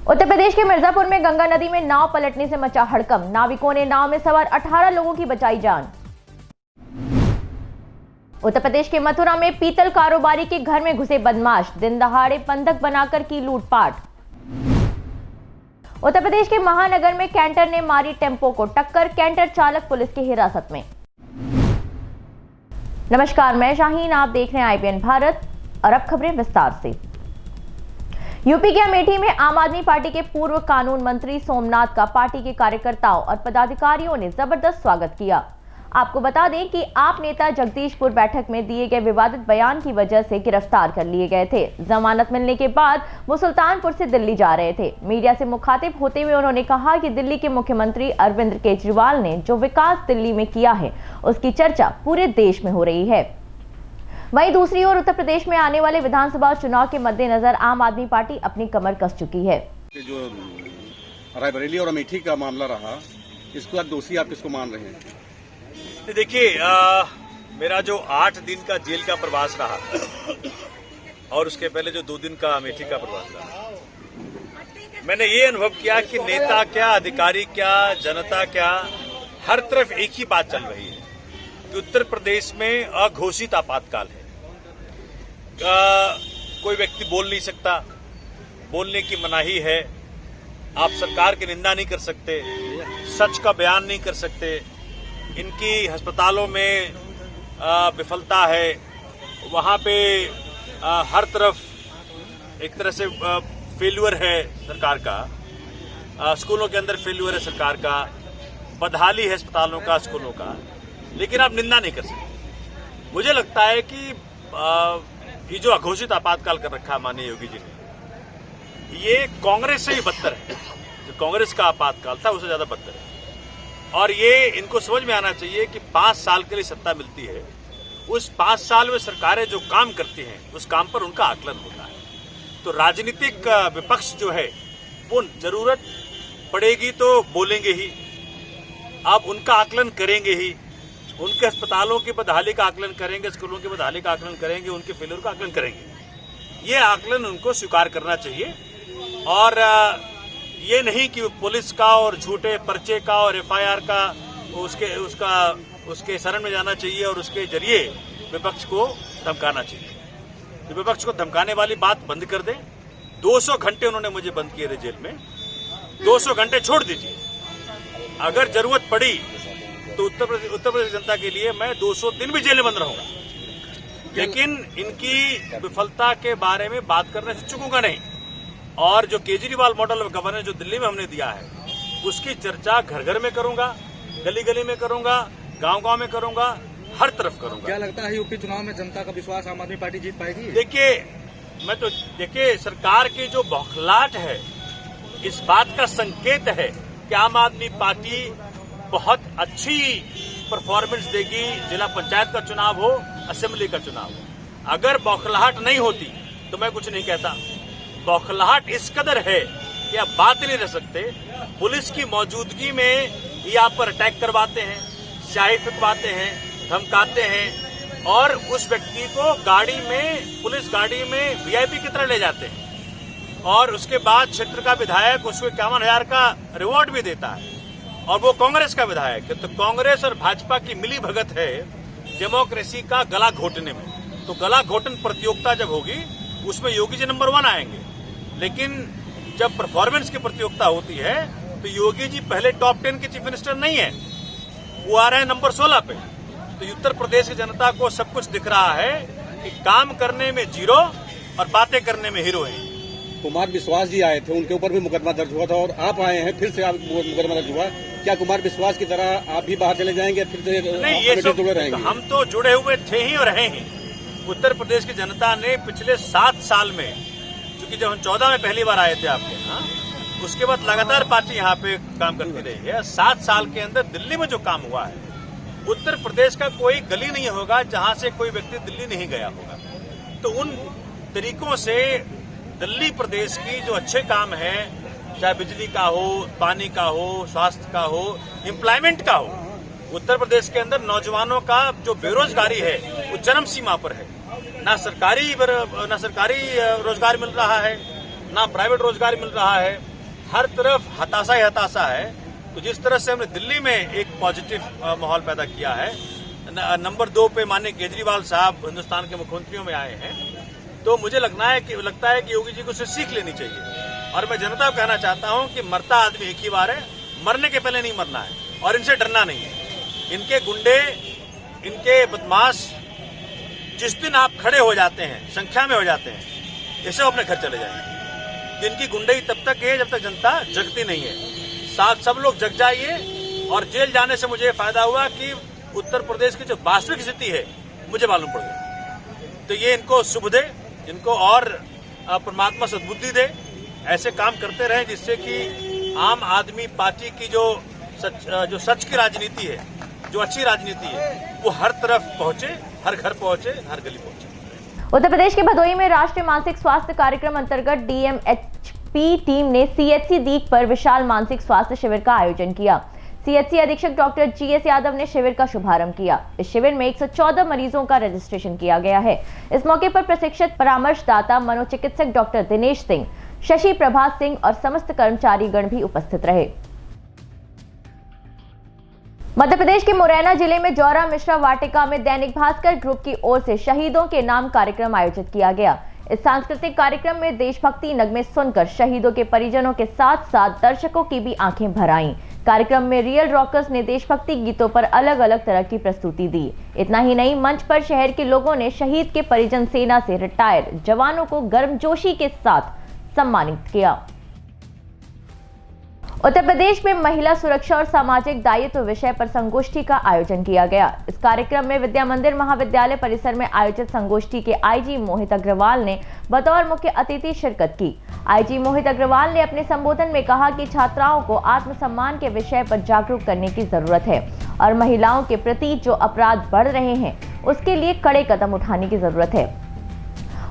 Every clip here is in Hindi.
उत्तर प्रदेश के मिर्जापुर में गंगा नदी में नाव पलटने से मचा हड़कंप। नाविकों ने नाव में सवार 18 लोगों की बचाई जान। उत्तर प्रदेश के मथुरा में पीतल कारोबारी के घर में घुसे बदमाश, दिन दहाड़े बंधक बनाकर की लूटपाट। उत्तर प्रदेश के महानगर में कैंटर ने मारी टेम्पो को टक्कर, कैंटर चालक पुलिस की हिरासत में। नमस्कार, मैं शाहीन, आप देख रहे हैं IPN भारत और अब खबरें विस्तार से। यूपी के अमेठी में आम आदमी पार्टी के पूर्व कानून मंत्री सोमनाथ का पार्टी के कार्यकर्ताओं और पदाधिकारियों ने जबरदस्त स्वागत किया। आपको बता दें कि आप नेता जगदीशपुर बैठक में दिए गए विवादित बयान की वजह से गिरफ्तार कर लिए गए थे। जमानत मिलने के बाद वो सुल्तानपुर से दिल्ली जा रहे थे। मीडिया से मुखातिब होते हुए उन्होंने कहा कि दिल्ली के मुख्यमंत्री अरविंद केजरीवाल ने जो विकास दिल्ली में किया है उसकी चर्चा पूरे देश में हो रही है। वहीं दूसरी ओर उत्तर प्रदेश में आने वाले विधानसभा चुनाव के मद्देनजर आम आदमी पार्टी अपनी कमर कस चुकी है। जो रायबरेली और अमेठी का मामला रहा, इसके बाद दोषी आप किसको मान रहे हैं? देखिए, मेरा जो 8 दिन का जेल का प्रवास रहा और उसके पहले जो 2 दिन का अमेठी का प्रवास रहा, मैंने ये अनुभव किया कि नेता क्या, अधिकारी क्या, जनता क्या, हर तरफ एक ही बात चल रही है कि उत्तर प्रदेश में अघोषित आपातकाल है। कोई व्यक्ति बोल नहीं सकता, बोलने की मनाही है, आप सरकार की निंदा नहीं कर सकते, सच का बयान नहीं कर सकते। इनकी अस्पतालों में विफलता है, वहाँ पे हर तरफ एक तरह से फेल्यूर है सरकार का। स्कूलों के अंदर फेल्यूर है सरकार का, बदहाली है अस्पतालों का, स्कूलों का, लेकिन आप निंदा नहीं कर सकते। मुझे लगता है कि ये जो अघोषित आपातकाल कर रखा है माननीय योगी जी ने, ये कांग्रेस से ही बदतर है। जो कांग्रेस का आपातकाल था उससे ज्यादा बदतर है। और ये इनको समझ में आना चाहिए कि 5 साल के लिए सत्ता मिलती है, उस 5 साल में सरकारें जो काम करती हैं उस काम पर उनका आकलन होता है। तो राजनीतिक विपक्ष जो है वो जरूरत पड़ेगी तो बोलेंगे ही, आप उनका आकलन करेंगे ही, उनके अस्पतालों की बदहाली का आकलन करेंगे, स्कूलों की बदहाली का आकलन करेंगे, उनके फेलियर का आकलन करेंगे। ये आकलन उनको स्वीकार करना चाहिए और ये नहीं कि पुलिस का और झूठे पर्चे का और FIR का उसके शरण में जाना चाहिए और उसके जरिए विपक्ष को धमकाना चाहिए। तो विपक्ष को धमकाने वाली बात बंद कर दें। 200 घंटे उन्होंने मुझे बंद किए थे जेल में, 200 घंटे छोड़ दीजिए। अगर जरूरत पड़ी तो उत्तर प्रदेश जनता के लिए मैं 200 दिन भी जेल में बंद रहूंगा, लेकिन इनकी विफलता के बारे में बात करने से चूकूंगा नहीं। और जो केजरीवाल मॉडल ऑफ गवर्नेंस जो दिल्ली में हमने दिया है उसकी चर्चा घर घर में करूंगा, गली गली में करूंगा, गांव गांव में करूंगा, हर तरफ करूंगा। क्या लगता है यूपी चुनाव में जनता का विश्वास आम आदमी पार्टी जीत पाएगी? देखिए सरकार की जो बौखलाहट है इस बात का संकेत है कि आम आदमी पार्टी बहुत अच्छी परफॉर्मेंस देगी। जिला पंचायत का चुनाव हो, असेंबली का चुनाव हो। अगर बौखलाहट नहीं होती तो मैं कुछ नहीं कहता। बौखलाहट इस कदर है कि आप बात नहीं रह सकते। पुलिस की मौजूदगी में ये आप पर अटैक करवाते हैं, स्याही फिकवाते हैं, धमकाते हैं और उस व्यक्ति को गाड़ी में, पुलिस गाड़ी में VIP की तरह ले जाते हैं और उसके बाद क्षेत्र का विधायक उसको 51,000 का रिवॉर्ड भी देता है और वो कांग्रेस का विधायक है। तो कांग्रेस और भाजपा की मिली भगत है डेमोक्रेसी का गला घोटने में। तो गला घोटन प्रतियोगिता जब होगी उसमें योगी जी नंबर 1 आएंगे, लेकिन जब परफॉर्मेंस की प्रतियोगिता होती है तो योगी जी पहले टॉप 10 के चीफ मिनिस्टर नहीं है, वो आ रहे हैं नंबर 16 पे। तो उत्तर प्रदेश की जनता को सब कुछ दिख रहा है कि काम करने में जीरो और बातें करने में हीरो है। कुमार विश्वास जी आए थे, उनके ऊपर भी मुकदमा दर्ज हुआ था और आप आए हैं, फिर से आप मुकदमा दर्ज हुआ। क्या कुमार विश्वास की तरह आप भी बाहर चले जाएंगे, फिर से नहीं? ये सब जुड़े रहेंगे? हम तो जुड़े हुए थे ही और रहे ही। उत्तर प्रदेश की जनता ने पिछले 7 साल में, क्योंकि जब हम 14 में पहली बार आए थे आपके यहाँ, उसके बाद लगातार पार्टी यहाँ पे काम करती रही है। 7 साल के अंदर दिल्ली में जो काम हुआ है, उत्तर प्रदेश का कोई गली नहीं होगा जहां से कोई व्यक्ति दिल्ली नहीं गया होगा। तो उन तरीकों से दिल्ली प्रदेश की जो अच्छे काम है, चाहे बिजली का हो, पानी का हो, स्वास्थ्य का हो, एम्प्लॉयमेंट का हो, उत्तर प्रदेश के अंदर नौजवानों का जो बेरोजगारी है वो चरम सीमा पर है। ना सरकारी रोजगार मिल रहा है, ना प्राइवेट रोजगार मिल रहा है। हर तरफ हताशा ही हताशा है। तो जिस तरह से हमने दिल्ली में एक पॉजिटिव माहौल पैदा किया है, नंबर 2 पे माननीय केजरीवाल साहब हिंदुस्तान के मुख्यमंत्रियों में आए हैं, तो मुझे लगता है कि योगी जी को उससे सीख लेनी चाहिए। और मैं जनता को कहना चाहता हूं कि मरता आदमी एक ही बार है, मरने के पहले नहीं मरना है और इनसे डरना नहीं है। इनके गुंडे, इनके बदमाश जिस दिन आप खड़े हो जाते हैं, संख्या में हो जाते हैं, इससे अपने घर चले जाएंगे। इनकी गुंडई तब तक है जब तक जनता जगती नहीं है। साथ सब लोग जग जाइए। और जेल जाने से मुझे फायदा हुआ कि उत्तर प्रदेश की जो वास्तविक स्थिति है मुझे मालूम पड़ गई। तो ये इनको शुभ दे, इनको और परमात्मा सद्बुद्धि दे, ऐसे काम करते रहें जिससे कि आम आदमी पार्टी की जो सच की राजनीति है, जो अच्छी राजनीति है, वो हर तरफ पहुंचे, हर घर पहुंचे, हर गली पहुंचे। उत्तर प्रदेश के भदोही में राष्ट्रीय मानसिक स्वास्थ्य कार्यक्रम अंतर्गत डीएमएचपी टीम ने सीएचसी दीघ पर विशाल मानसिक स्वास्थ्य शिविर का आयोजन किया। सीएचसी अधीक्षक डॉक्टर जीएस यादव ने शिविर का शुभारंभ किया। इस शिविर में 114 मरीजों का रजिस्ट्रेशन किया गया है। इस मौके पर प्रशिक्षित परामर्शदाता मनोचिकित्सक डॉक्टर दिनेश सिंह, शशि प्रभात सिंह और समस्त कर्मचारीगण भी उपस्थित रहे। मध्य प्रदेश के मुरैना जिले में जौरा मिश्रा वाटिका में दैनिक भास्कर ग्रुप की ओर से शहीदों के नाम कार्यक्रम आयोजित किया गया। इस सांस्कृतिक कार्यक्रम में देशभक्ति नगमे सुनकर शहीदों के परिजनों के साथ साथ दर्शकों की भी आंखें भर आईं। कार्यक्रम में रियल रॉकर्स ने देशभक्ति गीतों पर अलग अलग तरह की प्रस्तुति दी। इतना ही नहीं, मंच पर शहर के लोगों ने शहीद के परिजन सेना से रिटायर जवानों को गर्मजोशी के साथ सम्मानित किया। उत्तर प्रदेश में महिला सुरक्षा और सामाजिक दायित्व विषय पर संगोष्ठी का आयोजन किया गया। इस कार्यक्रम में विद्या मंदिर महाविद्यालय परिसर में आयोजित संगोष्ठी के आईजी मोहित अग्रवाल ने बतौर मुख्य अतिथि शिरकत की। आईजी मोहित अग्रवाल ने अपने संबोधन में कहा कि छात्राओं को आत्मसम्मान के विषय पर जागरूक करने की जरूरत है और महिलाओं के प्रति जो अपराध बढ़ रहे हैं उसके लिए कड़े कदम उठाने की जरूरत है।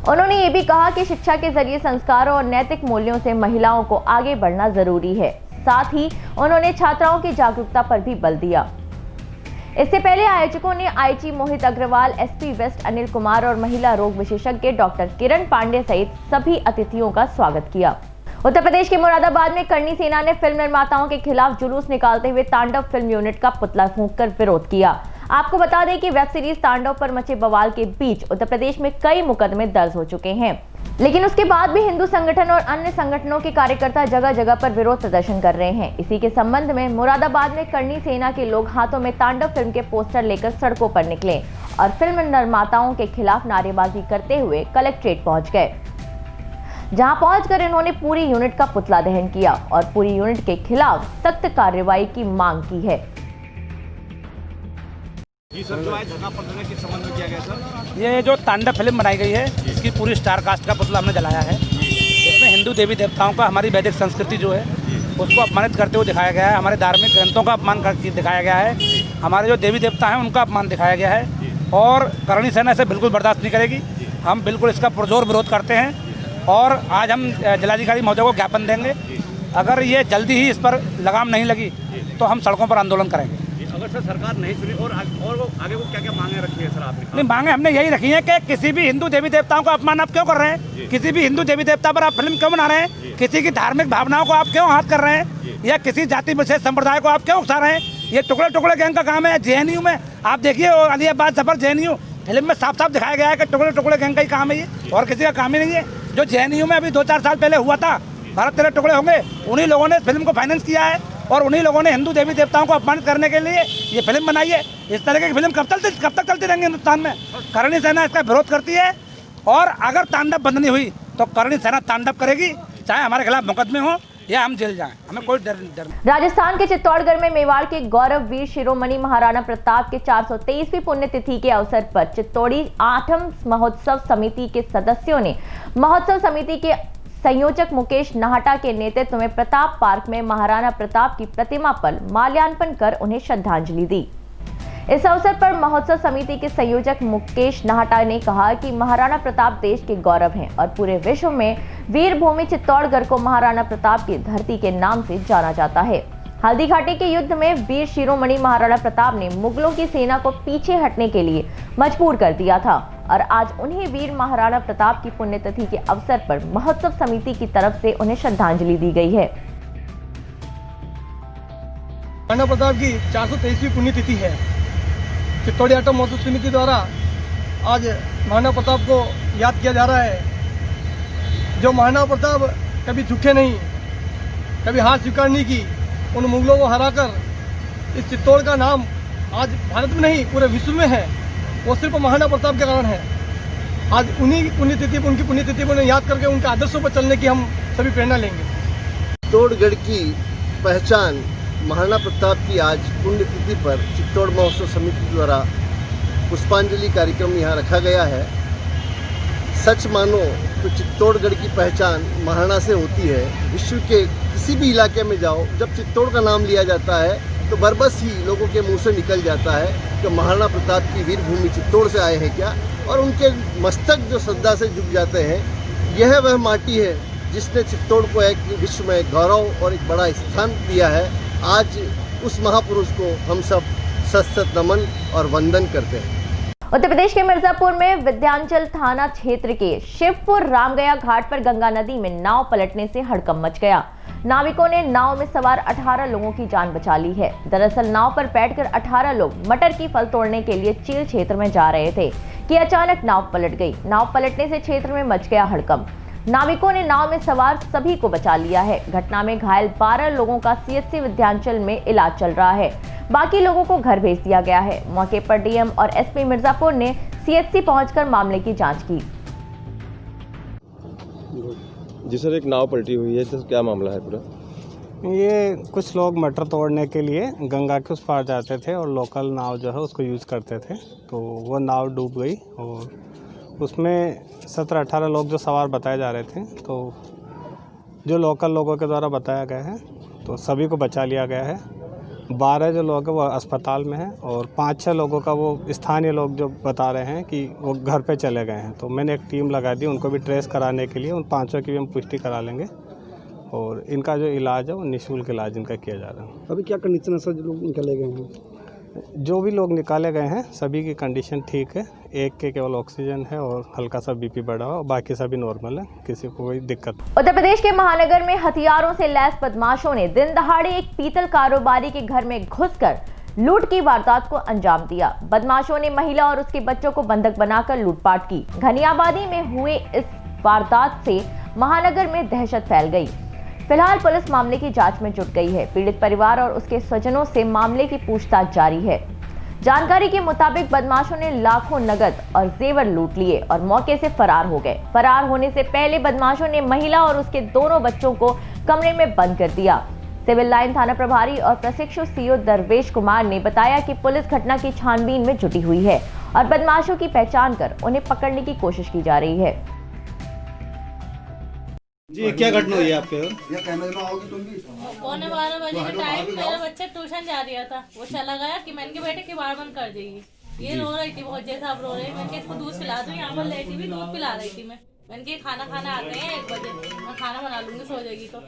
उन्होंने ये भी कहा कि शिक्षा के जरिए संस्कारों और नैतिक मूल्यों से महिलाओं को आगे बढ़ना जरूरी है। साथ ही उन्होंने छात्राओं की जागरूकता पर भी बल दिया। इससे पहले आयोजकों ने IG Mohit Agarwal, SP waste Anil Kumar और महिला रोग विशेषज्ञ डॉक्टर किरण पांडे सहित सभी अतिथियों का स्वागत किया। उत्तर प्रदेश के मुरादाबाद में करनी सेना ने फिल्म निर्माताओं के खिलाफ जुलूस निकालते हुए तांडव फिल्म यूनिट का पुतला फूंककर विरोध किया। आपको बता दें कि वेब सीरीज तांडव पर मचे बवाल के बीच उत्तर प्रदेश में कई मुकदमे दर्ज हो चुके हैं, लेकिन उसके बाद भी हिंदू संगठन और अन्य संगठनों के कार्यकर्ता जगह जगह पर विरोध प्रदर्शन कर रहे हैं। इसी के संबंध में मुरादाबाद में करनी सेना के लोग हाथों में तांडव फिल्म के पोस्टर लेकर सड़कों पर निकले और फिल्म निर्माताओं के खिलाफ नारेबाजी करते हुए कलेक्ट्रेट पहुंच गए, जहां पहुंचकर इन्होंने पूरी यूनिट का पुतला दहन किया और पूरी यूनिट के खिलाफ सख्त कार्रवाई की मांग की है। जी सर, जो आज धरना प्रदर्शन किस संबंध में किया गया सर? ये जो तांडव फिल्म बनाई गई है, इसकी पूरी स्टार कास्ट का पुतला हमने जलाया है। इसमें हिंदू देवी देवताओं का, हमारी वैदिक संस्कृति जो है उसको अपमानित करते हुए दिखाया गया है। हमारे धार्मिक ग्रंथों का अपमान करके दिखाया गया है। हमारे जो देवी देवता हैं उनका अपमान दिखाया गया है और करणी सेना इसे बिल्कुल बर्दाश्त नहीं करेगी। हम बिल्कुल इसका पुरजोर विरोध करते हैं और आज हम जिलाधिकारी महोदय को ज्ञापन देंगे। अगर ये जल्दी ही इस पर लगाम नहीं लगी तो हम सड़कों पर आंदोलन करेंगे। अगर सर सरकार नहीं सुनी और आगे को क्या-क्या मांगे रखी है सर आपने? नहीं, मांगे हमने यही रखी है कि किसी भी हिंदू देवी देवताओं का अपमान आप क्यों कर रहे हैं, किसी भी हिंदू देवी देवता पर आप फिल्म क्यों बना रहे हैं, किसी की धार्मिक भावनाओं को आप क्यों हाथ कर रहे हैं या किसी जाति विशेष संप्रदाय को आप क्यों उकसा रहे हैं। ये टुकड़े टुकड़े गैंग का काम है। जेएनयू में आप देखिए, अलीबाग सफर जेएनयू फिल्म में साफ साफ दिखाया गया है कि टुकड़े टुकड़े गैंग का ही काम है ये, और किसी का काम ही नहीं है। जो जेएनयू में अभी 2-4 साल पहले हुआ था, भारत तेरे टुकड़े होंगे, उन्हीं लोगों ने फिल्म को फाइनेंस किया है और उन्हीं लोगों ने हिंदू देवी देवताओं को अपमानित करने के लिए ये फिल्म बनाई है। इस तरह की फिल्म कब तक चलती रहेंगी हिंदुस्तान में? करणी सेना इसका विरोध करती है और अगर तांडव बंद नहीं हुई तो करणी सेना तांडव करेगी, चाहे हमारे खिलाफ मुकदमे हो या हम जेल जाएं, हमें कोई डर नहीं। राजस्थान के चित्तौड़गढ़ में मेवाड़ के गौरव वीर शिरोमणि महाराणा प्रताप के 423वीं पुण्यतिथि के अवसर पर चित्तौड़ी आठम महोत्सव समिति के सदस्यों ने महोत्सव समिति के संयोजक मुकेश नाहटा के नेतृत्व में प्रताप पार्क में महाराणा प्रताप की प्रतिमा पर माल्यार्पण कर उन्हें श्रद्धांजलि दी। इस अवसर पर महोत्सव समिति के संयोजक मुकेश नाहटा ने कहा कि महाराणा प्रताप देश के गौरव हैं और पूरे विश्व में वीर भूमि चित्तौड़गढ़ को महाराणा प्रताप की धरती के नाम से जाना जाता है। हल्दी घाटी के युद्ध में वीर शिरोमणि महाराणा प्रताप ने मुगलों की सेना को पीछे हटने के लिए मजबूर कर दिया था और आज उन्हें वीर महाराणा प्रताप की पुण्यतिथि के अवसर पर महोत्सव समिति की तरफ से उन्हें श्रद्धांजलि दी गई है। महाराणा प्रताप की 423वीं पुण्यतिथि है। चित्तौड़ी आटो महोत्सव समिति द्वारा आज महाराणा प्रताप को याद किया जा रहा है। जो महाराणा प्रताप कभी झुके नहीं, कभी हार स्वीकार नहीं की, उन मुगलों को हराकर इस चित्तौड़ का नाम आज भारत में नहीं पूरे विश्व में है, वो सिर्फ महाराणा प्रताप के कारण है। आज उन्हीं की पुण्यतिथि पर, उनकी पुण्यतिथि पर याद करके उनके आदर्शों पर चलने की हम सभी प्रेरणा लेंगे। चित्तौड़गढ़ की पहचान महाराणा प्रताप की आज पुण्यतिथि पर चित्तौड़ महोत्सव समिति द्वारा पुष्पांजलि कार्यक्रम यहाँ रखा गया है। सच मानो तो चित्तौड़गढ़ की पहचान महाराणा से होती है। विश्व के किसी भी इलाके में जाओ, जब चित्तौड़ का नाम लिया जाता है तो बरबस ही लोगों के मुंह से निकल जाता है कि महाराणा प्रताप की वीर भूमि चित्तौड़ से आए हैं क्या, और उनके मस्तक जो श्रद्धा से झुक जाते हैं। यह वह माटी है जिसने चित्तौड़ को एक विश्व में गौरव और एक बड़ा स्थान दिया है। आज उस महापुरुष को हम सब सत नमन और वंदन करते हैं। उत्तर प्रदेश के मिर्जापुर में विंध्याचल थाना क्षेत्र के शिवपुर रामगया घाट पर गंगा नदी में नाव पलटने से हड़कंप मच गया। नाविकों ने नाव में सवार 18 लोगों की जान बचा ली है। दरअसल नाव पर बैठकर 18 लोग मटर की फल तोड़ने के लिए चील क्षेत्र में जा रहे थे कि अचानक नाव पलट गई। नाव पलटने से क्षेत्र में मच गया हड़कंप। नाविकों ने नाव में सवार सभी को बचा लिया है। घटना में घायल 12 लोगों का सीएचसी विंध्याचल में इलाज चल रहा है। बाकी लोगों को घर भेज दिया गया है। मौके पर डीएम और एसपी मिर्जापुर ने सीएचसी पहुंचकर मामले की जांच की। जी सर, एक नाव पलटी हुई है, तो क्या मामला है पूरा? ये कुछ लोग मटर तोड़ने के लिए गंगा के उस पार जाते थे और लोकल नाव जो है उसको यूज़ करते थे, तो वो नाव डूब गई और उसमें 17-18 लोग जो सवार बताए जा रहे थे, तो जो लोकल लोगों के द्वारा बताया गया है तो सभी को बचा लिया गया है। 12 जो लोग हैं वो अस्पताल में हैं और 5-6 लोगों का वो स्थानीय लोग जो बता रहे हैं कि वो घर पे चले गए हैं। तो मैंने एक टीम लगा दी उनको भी ट्रेस कराने के लिए। उन 5 की भी हम पुष्टि करा लेंगे और इनका जो इलाज है वो निःशुल्क इलाज इनका किया जा रहा है। अभी क्या कंडीशन है सर, जो लोग निकाले गए हैं? जो भी लोग निकाले गए हैं सभी की कंडीशन ठीक है। एक के केवल ऑक्सीजन है और हल्का सा बीपी बढ़ा हुआ, बाकी सभी नॉर्मल है, किसी को कोई दिक्कत। उत्तर प्रदेश के महानगर में हथियारों से लैस बदमाशों ने दिन दहाड़े एक पीतल कारोबारी के घर में घुसकर लूट की वारदात को अंजाम दिया। बदमाशों ने महिला और उसके बच्चों को बंधक बनाकर लूटपाट की। घनी आबादी में हुए इस वारदात से महानगर में दहशत फैल गई। फिलहाल पुलिस मामले की जांच में जुट गई है। पीड़ित परिवार और उसके स्वजनों से मामले की पूछताछ जारी है। जानकारी के मुताबिक बदमाशों ने लाखों नगद और जेवर लूट लिए और मौके से फरार हो गए। फरार होने से पहले बदमाशों ने महिला और उसके दोनों बच्चों को कमरे में बंद कर दिया। सिविल लाइन थाना प्रभारी और प्रशिक्षु सीओ दरवेश कुमार ने बताया कि पुलिस घटना की छानबीन में जुटी हुई है और बदमाशों की पहचान कर उन्हें पकड़ने की कोशिश की जा रही है। जी, क्या घटना हुई है आपके? 12:15 बजे के टाइम मेरा बच्चा ट्यूशन जा रहा था, वो चला गया कि मैंने के बेटे की बार बंद कर देगी। ये रो रही थी बहुत, जैसा आप रो रहे हैं। मैंने इसको दूध पिला दूं, यहाँ पर लेटी हुई दूध पिला रही थी। मैंने के खाना खाना आते हैं 1 बजे, मैं खाना बना लूंगी, सो जाएगी। तो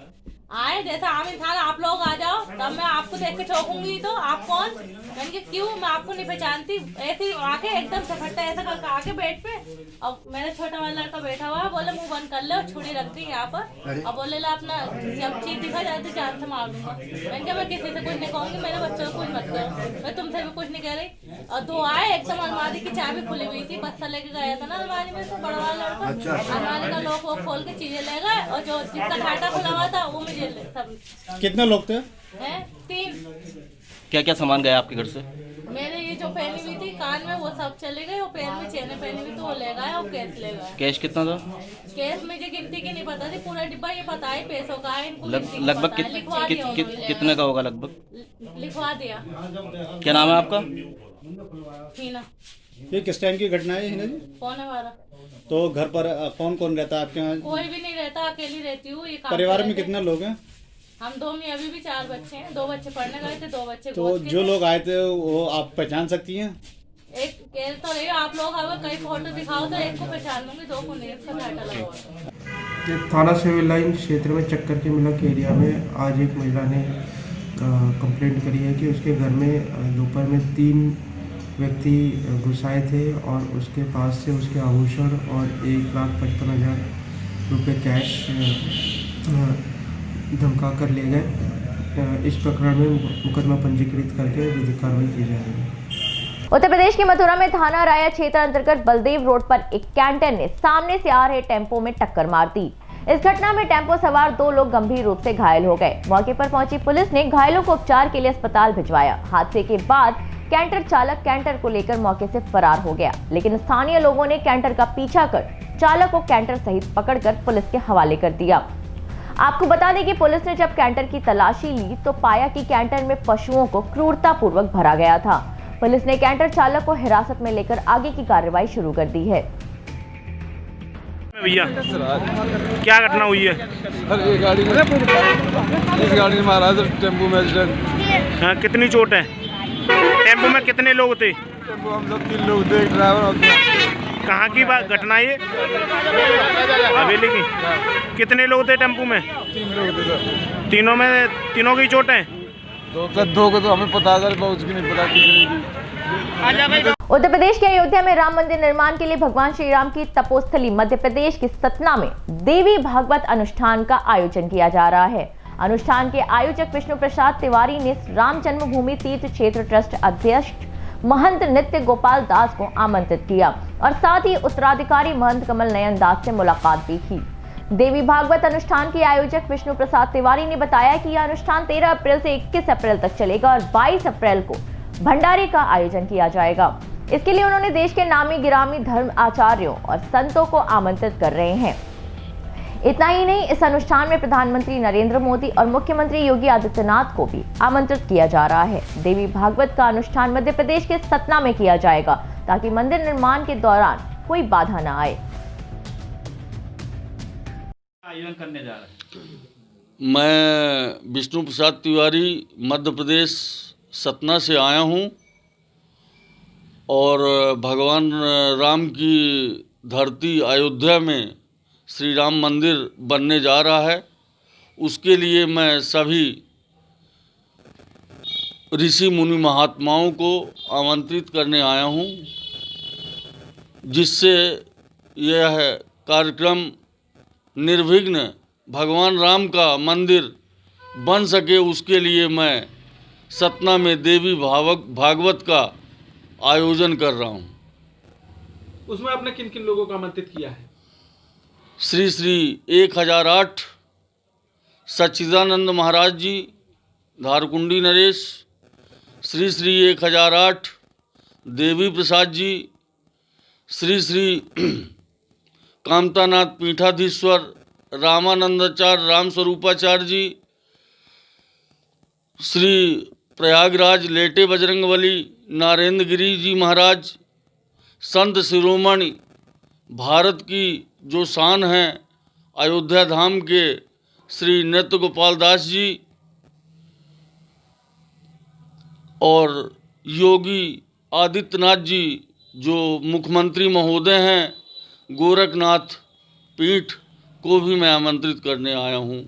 आए जैसा आम इंसान, आप लोग आ जाओ, तब मैं आपको देख के चौंकूंगी। तो आप कौन? मैंने कहा क्यों, मैं आपको नहीं पहचानती। ऐसे आके एकदम झपट्टा ऐसा करके आके बेड पे, और मेरा छोटा वाला लड़का बैठा हुआ है, बोले मुंह बंद कर ले और छुरी रख दी यहाँ पर, और बोले ला अपना जब चीज दिखा जाती जान से मार दूंगा। मैंने कहा मैं किसी से कुछ नहीं कहूंगी, मेरे बच्चों को कुछ मत करो, मैं तुमसे भी कुछ नहीं कह रही। और 2 आए, एकदम अलमारी की चाबी खुली हुई थी, बस्ता लेके गया था ना अलमारी में से बड़ा वाला लड़का। अलमारी का लॉक वो खोल के चीजें ले गए और जो जिसका घाटा खुला हुआ था वो मुझे सब। कितने लोग थे? 3। क्या क्या सामान गया आपके घर से? मेरे ये जो पहनी हुई थी कान में वो सब चले गए, और पैर में चेने पहनी हुई तो वो ले गए, और कैश ले गए। कैश कितना था? कैश मुझे गिनती की नहीं पता थी, पूरा डिब्बा ये पता है पैसों का है। इनको लगभग कितने का होगा लगभग? लिखवा दिया। क्या नाम है आपका? हीना। ये किस टाइम की घटना है हिना जी? 12:15। तो घर पर कौन कौन रहता है आपके यहाँ? कोई भी नहीं रहता, अकेली रहती हूँ। ये परिवार में कितने लोग हैं? हम 2 में अभी भी 4 बच्चे हैं। 2 बच्चे पढ़ने गए थे, 2 बच्चे तो जो लोग आए थे वो आप पहचान सकती हैं? एक कह तो रही हो आप लोग, अगर कई फोटो दिखाओ तो एक को पहचान लूंगी, 2 को नहीं। इसका घाटा लगा हुआ। थाना सिविल लाइन क्षेत्र में चक्कर के मिलक एरिया में आज एक महिला ने कंप्लेंट करी है कि उसके घर में दोपहर में 3 व्यक्ति घुस आए थे और उसके पास से उसके आभूषण और 1,55,000 रुपये कैश धमका कर ले गए। इस प्रकरण में मुकदमा पंजीकृत करके विधिक कार्रवाई की जा रही है। उत्तर प्रदेश के मथुरा में थाना राया क्षेत्र अंतर्गत बलदेव रोड पर एक कैंटर ने सामने से आ रहे टेम्पो में टक्कर मार दी। इस घटना में टेम्पो सवार 2 लोग गंभीर रूप से घायल हो गए। मौके पर पहुंची पुलिस ने घायलों को उपचार के लिए अस्पताल भिजवाया। हादसे के बाद कैंटर चालक कैंटर को लेकर मौके से फरार हो गया, लेकिन स्थानीय लोगों ने कैंटर का पीछा कर चालक को कैंटर सहित पकड़कर पुलिस के हवाले कर दिया। आपको बता दें कि पुलिस ने जब कैंटर की तलाशी ली तो पाया कि कैंटर में पशुओं को क्रूरतापूर्वक भरा गया था। पुलिस ने कैंटर चालक को हिरासत में लेकर आगे की कार्रवाई शुरू कर दी है। भैया क्या घटना हुई है? इस गाड़ी में महाराज टेम्पो में एक्सीडेंट। हाँ, कितनी चोट है? टेम्पो में कितने लोग थे? टेम्पो हम सब 3 लोग थे, ड्राइवर और कहाँ की बात घटना ये? हवेली की। कितने लोग थे टेम्पो में? 3 लोग थे सर। तीनों की चोट है? 2 को तो हमें पता था, उसकी नहीं पता कितनी की। उत्तर प्रदेश के अयोध्या में राम मंदिर निर्माण के लिए भगवान श्री राम की तपोस्थली मध्य प्रदेश के सतना में देवी भागवत अनुष्ठान का आयोजन किया जा रहा है। अनुष्ठान के आयोजक विष्णु प्रसाद तिवारी ने राम जन्मभूमि तीर्थ क्षेत्र ट्रस्ट अध्यक्ष महंत नित्य गोपाल दास को आमंत्रित किया और साथ ही उत्तराधिकारी महंत कमल नयन दास से मुलाकात भी की। देवी भागवत अनुष्ठान के आयोजक विष्णु प्रसाद तिवारी ने बताया कि यह अनुष्ठान 13 अप्रैल से 21 अप्रैल तक चलेगा और 22 अप्रैल को भंडारे का आयोजन किया जाएगा। इसके लिए उन्होंने देश के नामी गिरामी धर्म आचार्यों और संतों को आमंत्रित कर रहे हैं। इतना ही नहीं, इस अनुष्ठान में प्रधानमंत्री नरेंद्र मोदी और मुख्यमंत्री योगी आदित्यनाथ को भी आमंत्रित किया जा रहा है। देवी भागवत का अनुष्ठान मध्य प्रदेश के सतना में किया जाएगा ताकि मंदिर निर्माण के दौरान कोई बाधा न आए। आयोजन करने जा रहे हैं। मैं विष्णु प्रसाद तिवारी मध्य प्रदेश सतना से आया हूँ और भगवान राम की धरती अयोध्या में श्री राम मंदिर बनने जा रहा है। उसके लिए मैं सभी ऋषि मुनि महात्माओं को आमंत्रित करने आया हूँ, जिससे यह कार्यक्रम निर्विघ्न भगवान राम का मंदिर बन सके। उसके लिए मैं सतना में देवी भागवत का आयोजन कर रहा हूँ। उसमें आपने किन किन लोगों को आमंत्रित किया है? श्री श्री 1008 सच्चिदानंद महाराज जी, धारकुंडी नरेश, श्री श्री 1008 देवी प्रसाद जी, श्री श्री कामतानाथ पीठाधीश्वर रामानंदाचार्य रामस्वरूपाचार्य जी, श्री प्रयागराज लेटे बजरंगबली नारेंद्र गिरी जी महाराज, संत शिरोमणि भारत की जो शान है अयोध्या धाम के श्री नित्य गोपाल दास जी और योगी आदित्यनाथ जी जो मुख्यमंत्री महोदय हैं, गोरखनाथ पीठ को भी मैं आमंत्रित करने आया हूं।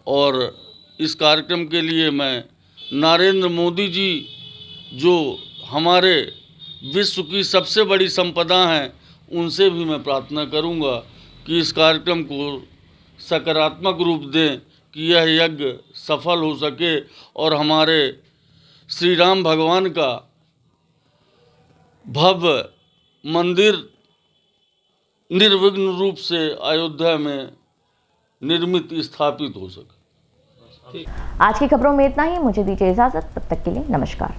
और इस कार्यक्रम के लिए मैं नरेंद्र मोदी जी जो हमारे विश्व की सबसे बड़ी संपदा हैं, उनसे भी मैं प्रार्थना करूंगा कि इस कार्यक्रम को सकारात्मक रूप दें कि यह यज्ञ सफल हो सके और हमारे श्री राम भगवान का भव्य मंदिर निर्विघ्न रूप से अयोध्या में निर्मित स्थापित हो सके। आज की खबरों में इतना ही। मुझे दीजिए इजाजत, तब तक के लिए नमस्कार।